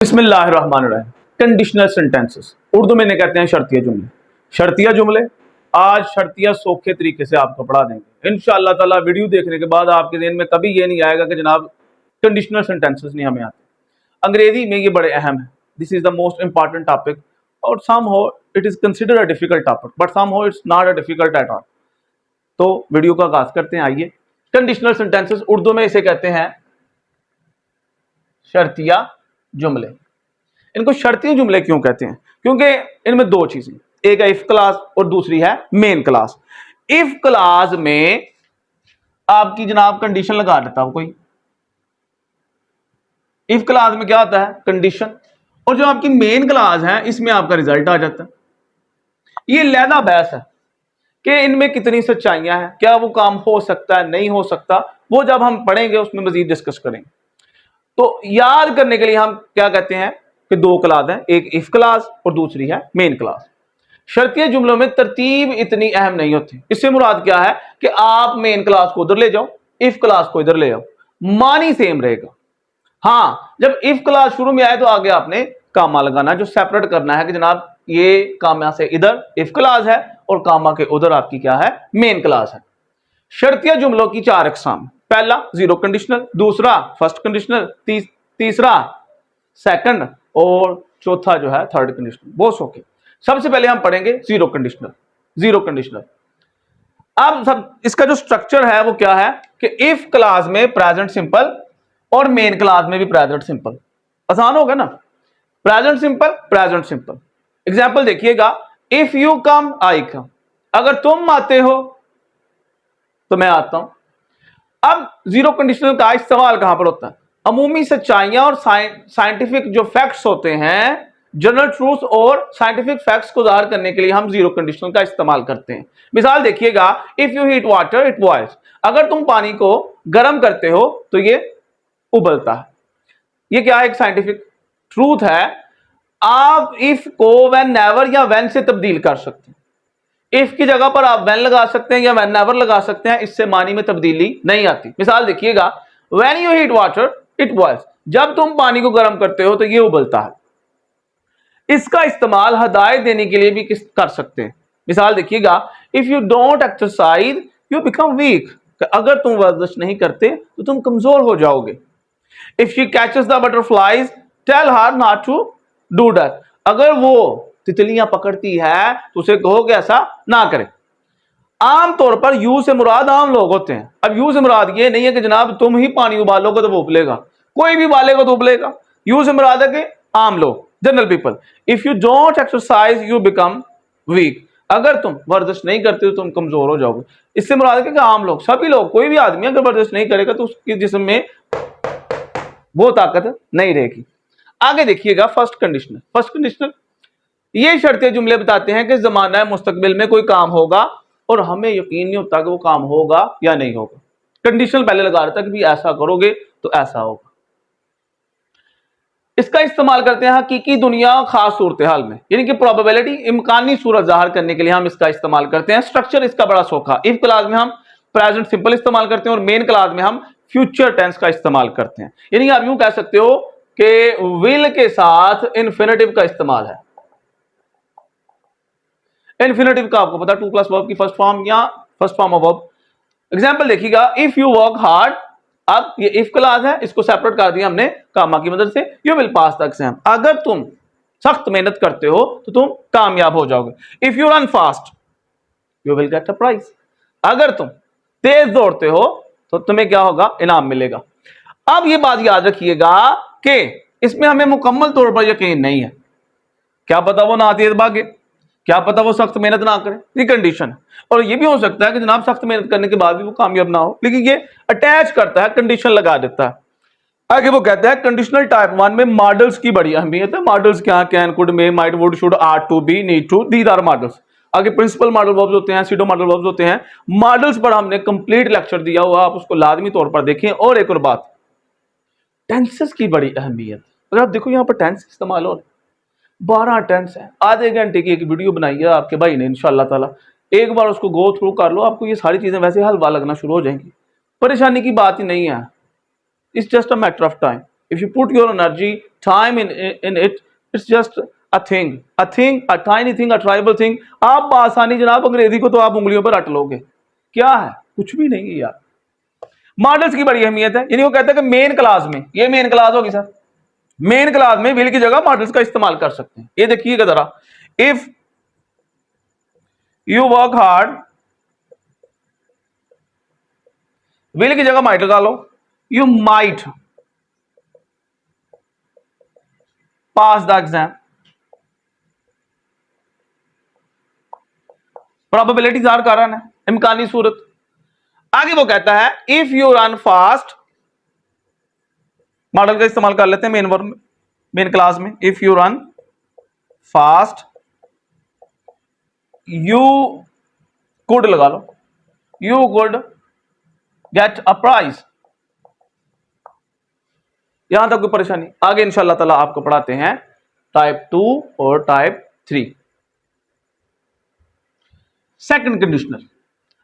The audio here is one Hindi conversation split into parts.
बिस्मिल्लाहिर्रहमानिर्रहीम। कंडीशनल सेंटेंसेस उर्दू में इन्हें कहते हैं शर्तिया जुमले। शर्तिया जुमले आज शर्तिया सौखे तरीके से आपको पढ़ा देंगे इंशाअल्लाह ताला। वीडियो देखने के बाद आपके ज़हन में कभी ये नहीं आएगा कि जनाब कंडीशनल सेंटेंसेस नहीं हमें आते। अंग्रेजी में ये बड़े अहम है। This is the most important topic और somehow it is considered a difficult topic but somehow it's not a difficult at all. तो वीडियो का आगाज करते हैं। आइए, कंडीशनल सेंटेंसेस उर्दू में इसे कहते हैं शर्तिया जुमले। इनको शर्तिया जुमले क्यों कहते हैं? क्योंकि इनमें दो चीजें, एक है इफ क्लास और दूसरी है मेन क्लास। इफ क्लास में आपकी जनाब कंडीशन लगा देता है कोई। इफ क्लास में क्या होता है? कंडीशन। और जो आपकी मेन क्लास है इसमें आपका रिजल्ट आ जाता है। ये लहदा बहस है कि इनमें कितनी सच्चाइयां हैं, क्या वो काम हो सकता है, नहीं हो सकता, वो जब हम पढ़ेंगे उसमें मजीद डिस्कस करेंगे। तो याद करने के लिए हम क्या कहते हैं कि दो क्लास हैं, एक इफ क्लास और दूसरी है मेन क्लास। शर्तिया जुमलों में तरतीब इतनी अहम नहीं होती। इससे मुराद क्या है कि आप मेन क्लास को उधर ले जाओ, इफ क्लास को इधर ले आओ, मानी सेम रहेगा। हाँ, जब इफ क्लास शुरू में आए तो आगे आपने कामा लगाना, जो सेपरेट करना है कि जनाब ये कामा से इधर इफ क्लास है और कामा के उधर आपकी क्या है? मेन क्लास है। शर्तिया जुमलों की चार अकसाम। पहला जीरो कंडीशनल, दूसरा फर्स्ट कंडीशनल, तीसरा सेकंड और चौथा जो है थर्ड कंडीशनल। बहुत ओके। सबसे पहले हम पढ़ेंगे जीरो कंडीशनल। जीरो कंडीशनल अब सब इसका जो स्ट्रक्चर है वो क्या है कि इफ क्लास में प्रेजेंट सिंपल और मेन क्लास में भी प्रेजेंट सिंपल। आसान होगा ना? Present simple, present simple. Example देखिएगा, इफ यू कम आई कम। अगर तुम आते हो तो मैं आता हूं। अब जीरो कंडीशनल का इस्तेमाल कहां पर होता है? अमूमी सच्चाइयां और साइंटिफिक जो फैक्ट्स होते हैं, जनरल ट्रूथ और साइंटिफिक फैक्ट्स को जाहिर करने के लिए हम जीरो कंडीशनल का इस्तेमाल करते हैं। मिसाल देखिएगा, if you heat water it boils. अगर तुम पानी को गर्म करते हो तो ये उबलता है। ये क्या है? एक साइंटिफिक ट्रूथ है। आप इफ को व्हेन नेवर या व्हेन से तब्दील कर सकते हैं। इफ की जगह पर आप व्हेन लगा सकते हैं या व्हेन नेवर लगा सकते हैं, इससे मानी में तब्दीली नहीं आती। मिसाल देखिएगा, when you heat water it boils. जब तुम पानी को गर्म करते हो तो ये उबलता है। इसका इस्तेमाल हदायत देने के लिए भी कर सकते हैं। मिसाल देखिएगा, if you don't exercise you become weak. अगर तुम वर्जिश नहीं करते तो तुम कमजोर हो जाओगे। If she catches the butterflies tell her not to do that. अगर वो तितलियां पकड़ती है तो उसे कहो कि ऐसा ना करे। आमतौर पर यू से मुराद आम लोग होते हैं। अब यू से मुराद ये नहीं है कि जनाब तुम ही पानी उबालोगे तो वो उबलेगा, कोई भी उबालेगा तो उबलेगा। यू से मुराद है कि आम लोग, general people. If you don't exercise you become weak. अगर तुम वर्जिश नहीं करते तो तुम कमजोर हो जाओगे। इससे मुराद है कि आम लोग, सभी लोग, कोई भी आदमी अगर वर्जिश नहीं करेगा तो उसके जिस्म में वो ताकत नहीं रहेगी। आगे देखिएगा फर्स्ट कंडीशनल। फर्स्ट कंडीशनल ये शर्तें जुमले बताते हैं कि जमाना मुस्तकबिल में कोई काम होगा और हमें यकीन नहीं होता कि वो काम होगा या नहीं होगा। कंडीशन पहले लगा रहा था कि भी ऐसा करोगे तो ऐसा होगा। इसका इस्तेमाल करते हैं हकीकी दुनिया खास सूरत हाल में, यानी कि प्रोबेबिलिटी, इम्कानी सूरत जाहिर करने के लिए हम इसका इस्तेमाल करते हैं। स्ट्रक्चर इसका बड़ा सोखा। इफ क्लास में हम प्रेजेंट सिंपल इस्तेमाल करते हैं और मेन क्लास में हम फ्यूचर टेंस का इस्तेमाल करते हैं। यानी आप यूं कह सकते हो कि विल के साथ इन्फिनेटिव का इस्तेमाल है। इन्फिनेटिव का आपको पता, टू प्लस वर्ब की फर्स्ट फॉर्म या first form of verb. Example देखिएगा, इफ यू वर्क हार्ड। अब ये इफ क्लास है, इसको सेपरेट कर दिया हमने कामा की मदद से। You will pass the exam. अगर तुम सख्त मेहनत करते हो तो तुम कामयाब हो जाओगे। If you run fast you will get a prize. अगर तुम तेज दौड़ते हो तो तुम्हें क्या होगा? इनाम मिलेगा। अब ये बात याद रखिएगा कि इसमें हमें मुकम्मल तौर पर यकीन नहीं है। क्या पता वो ना तेज भागे, क्या पता वो सख्त मेहनत ना करे, ये कंडीशन है। और ये भी हो सकता है कि जनाब सख्त मेहनत करने के बाद भी वो कामयाब ना हो, लेकिन ये अटैच करता है, कंडीशन लगा देता है। आगे वो कहता है कंडीशनल टाइप 1 में मॉडल्स की बड़ी अहमियत है। मॉडल्स क्या? Can, could, may, might, would, should, are, to, be, need to, these are modals. आगे प्रिंसिपल मॉडल वर्ब्स होते हैं, सीडो मॉडल वर्ब्स होते हैं। मॉडल्स पर हमने कंप्लीट लेक्चर दिया हुआ, आप उसको लाजमी तौर पर देखें। और एक और बात, टेंसेस की बड़ी अहमियत। अगर आप देखो यहाँ पर टेंस इस्तेमाल हो 12 टेंस है। आधे घंटे की एक वीडियो बनाई है आपके भाई ने इंशाल्लाह ताला। एक बार उसको गो थ्रू कर लो, आपको ये सारी चीजें वैसे हलवा लगना शुरू हो जाएंगी। परेशानी की बात ही नहीं है, it's just a matter of time. If you put your energy time in it, it's just a thing, a tiny thing, a tribal thing. आप आसानी जनाब अंग्रेजी को तो आप उंगलियों पर रट लोगे, क्या है, कुछ भी नहीं है यार। मॉडल्स की बड़ी अहमियत है, यानी वो कहता है कि मेन क्लास में, ये मेन क्लास होगी सर, मेन क्लास में विल की जगह मॉडल्स का इस्तेमाल कर सकते हैं। ये देखिएगा जरा, if you work hard, will की जगह माइट लगा लो, you might pass the exam. Probability जार कारण है, इम्कानी सूरत। आगे वो कहता है if you run fast, model का इस्तेमाल कर लेते हैं मेन वर्ब में, मेन क्लास में। If you run fast you could लगा लो, you could get a prize. यहां तक कोई परेशानी? आगे इंशाल्लाह ताला आपको पढ़ाते हैं टाइप 2 और टाइप 3। सेकंड कंडीशनल,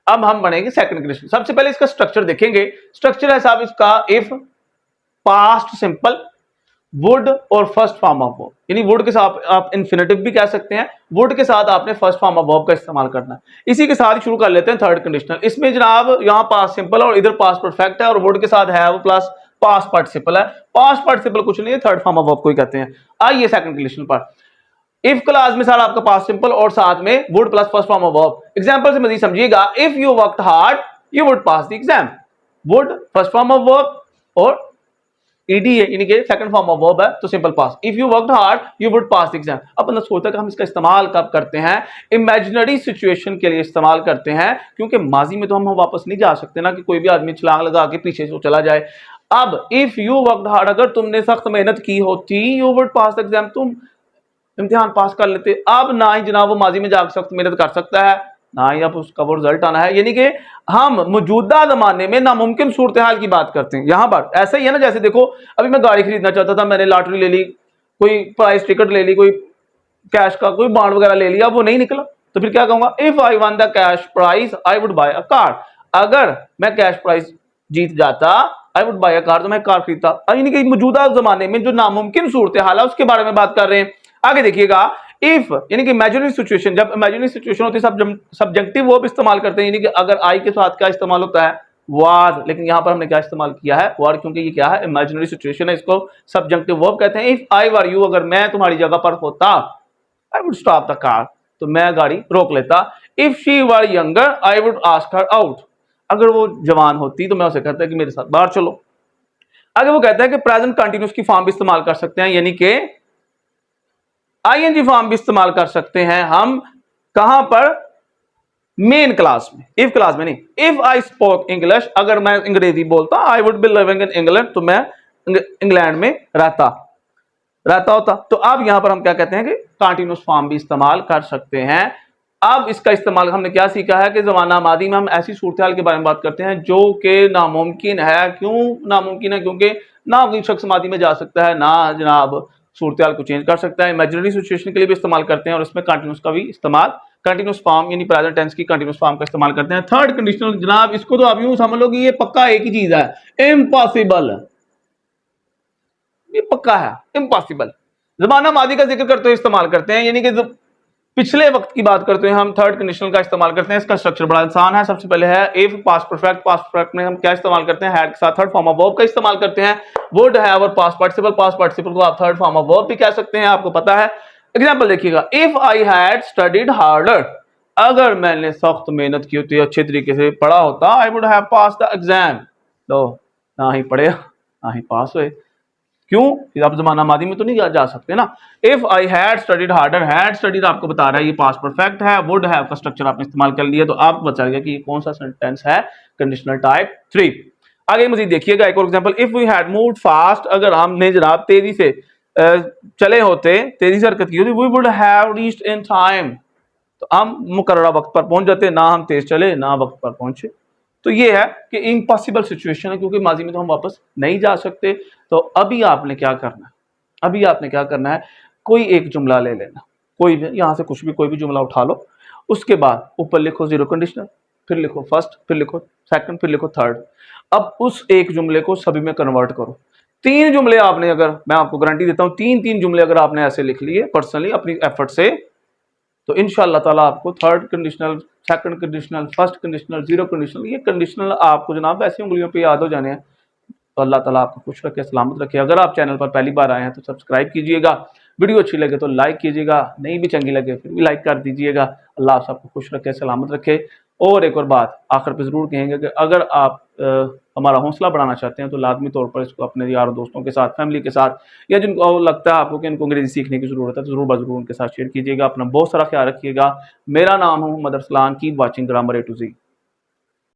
अब हम बढ़ेंगे सेकंड कंडीशनल। सबसे पहले इसका स्ट्रक्चर देखेंगे। स्ट्रक्चर है साहब इसका, इफ, पास्ट सिंपल, वुड और फर्स्ट फॉर्म ऑफ वर्ब। यानी वुड के साथ आप इन्फिनेटिव भी कह सकते हैं, वुड के साथ आपने फर्स्ट फॉर्म ऑफ वर्ब का इस्तेमाल करना है। इसी के साथ शुरू कर लेते हैं थर्ड कंडीशनल। इसमें जनाब यहां पास्ट सिंपल और इधर पास्ट परफेक्ट है, और वुड के साथ है वो प्लस पास्ट पार्टिसिपल है। पास्ट पार्टिसिपल कुछ नहीं है, थर्ड फॉर्म ऑफ वर्ब को ही कहते हैं। आइए सेकंड कंडीशनल पर। इफ क्लास में सर आपका पास्ट सिंपल और साथ में would plus first form of verb. Example से मजीद समझिएगा, if you worked hard you would pass the exam. Would first form of verb और ईडी है, यानी कि सेकंड फॉर्म ऑफ वर्ब है, तो simple past. If you worked hard you would pass the exam. अब बंदा सोचता है कि हम इसका इस्तेमाल कब करते हैं? इमेजिनरी सिचुएशन के लिए इस्तेमाल करते हैं, क्योंकि माजी में तो हम वापस नहीं जा सकते ना, कि कोई भी आदमी छलांग लगा के पीछे से चला जाए। अब इफ यू वर्कड हार्ड, अगर तुमने सख्त मेहनत की होती, you would pass the exam, तुम इम्तिहान पास कर लेते। अब ना ही जनाब वो माजी में जाकर सख्त मेहनत कर सकता है, ना ही अब उसका वो रिजल्ट आना है। यानी कि हम मौजूदा जमाने में नामुमकिन सूरत हाल की बात करते हैं। यहां पर ऐसा ही है ना, जैसे देखो अभी मैं गाड़ी खरीदना चाहता था, मैंने लॉटरी ले ली, कोई प्राइस टिकट ले ली, कोई कैश का कोई बॉन्ड वगैरह ले लिया, वो नहीं निकला, तो फिर क्या कहूंगा? If I won the cash prize I would buy a car. अगर मैं कैश प्राइज जीत जाता, I would buy a car, तो मैं कार खरीदता। यानी कि मौजूदा जमाने में जो नामुमकिन सूरत हाल है उसके बारे में बात कर रहे हैं। आगे देखिएगा, इफ यानी कि इमेजिनरी सिचुएशन, जब इमेजिनरी सिचुएशन होती है सब्जेक्टिव वर्ब इस्तेमाल करते हैं, यानी कि अगर आई के साथ क्या इस्तेमाल होता है? वाज। लेकिन यहां पर हमने क्या इस्तेमाल किया है? वर, क्योंकि ये क्या है? इमेजिनरी सिचुएशन है, इसको सब्जेक्टिव वर्ब कहते हैं। इफ आई वर यू, अगर मैं तुम्हारी जगह पर होता, I would stop the car, तो मैं गाड़ी रोक लेता। If she were younger I would ask her out. अगर वो जवान होती तो मैं उसे कहता कि मेरे साथ बाहर चलो। आगे वो कहता है कि प्रेजेंट कंटिन्यूस की फॉर्म भी इस्तेमाल कर सकते हैं, यानी कि आईएनजी फॉर्म भी इस्तेमाल कर सकते हैं हम। कहां पर? मेन क्लास में, इफ क्लास में नहीं। इफ आई स्पोक इंग्लिश, अगर मैं अंग्रेजी बोलता, I would be living in England, तो मैं इंग्लैंड में रहता होता। तो अब यहां पर हम क्या कहते हैं कि कंटिन्यूस फॉर्म भी इस्तेमाल कर सकते हैं। अब इसका इस्तेमाल हमने क्या सीखा है कि जमाना मादी में हम ऐसी सूरत हाल के बारे में बात करते हैं जो कि नामुमकिन है। क्यों नामुमकिन है? क्योंकि ना कोई शख्स मादी में जा सकता है, ना जनाब सूरत हाल को चेंज कर सकता है। इमेजिनरी सिचुएशन के लिए भी इस्तेमाल करते हैं, और उसमें कंटिन्यूस का भी इस्तेमाल, कंटिन्यूस फॉर्म यानी प्रेजेंट टेंस की कंटिन्यूस फॉर्म का इस्तेमाल करते हैं। थर्ड कंडीशनल जनाब, इसको तो आप यूं समझ लो कि ये पक्का एक ही चीज है, इम्पॉसिबल। ये पक्का है, इम्पॉसिबल। जमाना मादी का जिक्र करते हुए इस्तेमाल करते हैं, यानी कि पिछले वक्त की बात करते हैं हम, थर्ड कंडीशनल का इस्तेमाल करते हैं। इसका स्ट्रक्चर बड़ा आसान है। सबसे पहले है if, past perfect. Past perfect में हम क्या इस्तेमाल करते हैं? हैड के साथ थर्ड फॉर्म ऑफ वर्ब का इस्तेमाल करते हैं। वुड, हैव और पास्ट पार्टिसिपल। पास्ट पार्टिसिपल को आप थर्ड फॉर्म ऑफ वर्ब भी कह सकते हैं, आपको पता है। एग्जांपल देखिएगा, if I had studied harder, अगर मैंने सख्त मेहनत की होती, अच्छे तरीके से पढ़ा होता, I would have pass the exam. तो ना ही पढ़े ना ही पास हुए। क्यों? अब जमाना मादी में तो नहीं जा सकते ना। If I had studied harder, had studied आपको बता रहा है ये पास्ट परफेक्ट है। वुड हैव का स्ट्रक्चर आपने इस्तेमाल कर लिया, तो आपको बता गया कि ये कौन सा सेंटेंस है, कंडीशनल टाइप 3। आगे मजीद देखिएगा एक और example, if we had moved fast, अगर हमने जनाब तेजी से चले होते, तेजी से हरकत की होती, we would have reached in time, तो हम मुकर्ररा वक्त पर पहुंच जाते। ना हम तेज चले ना वक्त पर पहुंचे। तो ये है कि इम्पॉसिबल सिचुएशन है, क्योंकि माजी में तो हम वापस नहीं जा सकते। तो अभी आपने क्या करना है? अभी आपने क्या करना है? कोई एक जुमला ले लेना, कोई भी यहां से कुछ भी, कोई भी जुमला उठा लो। उसके बाद ऊपर लिखो जीरो कंडीशनल, फिर लिखो फर्स्ट, फिर लिखो सेकंड, फिर लिखो थर्ड। अब उस एक जुमले को सभी में कन्वर्ट करो। 3 जुमले आपने, अगर मैं आपको गारंटी देता हूं 3 जुमले अगर आपने ऐसे लिख लिए पर्सनली अपनी एफर्ट से, तो इंशाअल्लाह ताला आपको third conditional, second conditional, first conditional, zero conditional, ये कंडीशनल आपको जनाब ऐसी उंगलियों पे याद हो जाने हैं। तो अल्लाह ताला आपको खुश रखे, सलामत रखे। अगर आप चैनल पर पहली बार आए हैं तो सब्सक्राइब कीजिएगा, वीडियो अच्छी लगे तो लाइक कीजिएगा, नहीं भी चंगी लगे फिर भी लाइक कर दीजिएगा। अल्लाह आप सबको खुश रखे, सलामत रखे। और एक और बात आखिर पे ज़रूर कहेंगे कि अगर आप हमारा हौसला बढ़ाना चाहते हैं तो लाजमी तौर पर इसको अपने यार दोस्तों के साथ, फैमिली के साथ, या जिनको लगता है आपको कि इनको अंग्रेजी सीखने की ज़रूरत है तो ज़रूर ज़रूर उनके साथ शेयर कीजिएगा। अपना बहुत सारा ख्याल रखिएगा। मेरा नाम है Mohammad Arsalan. Keep watching grammar A to Z।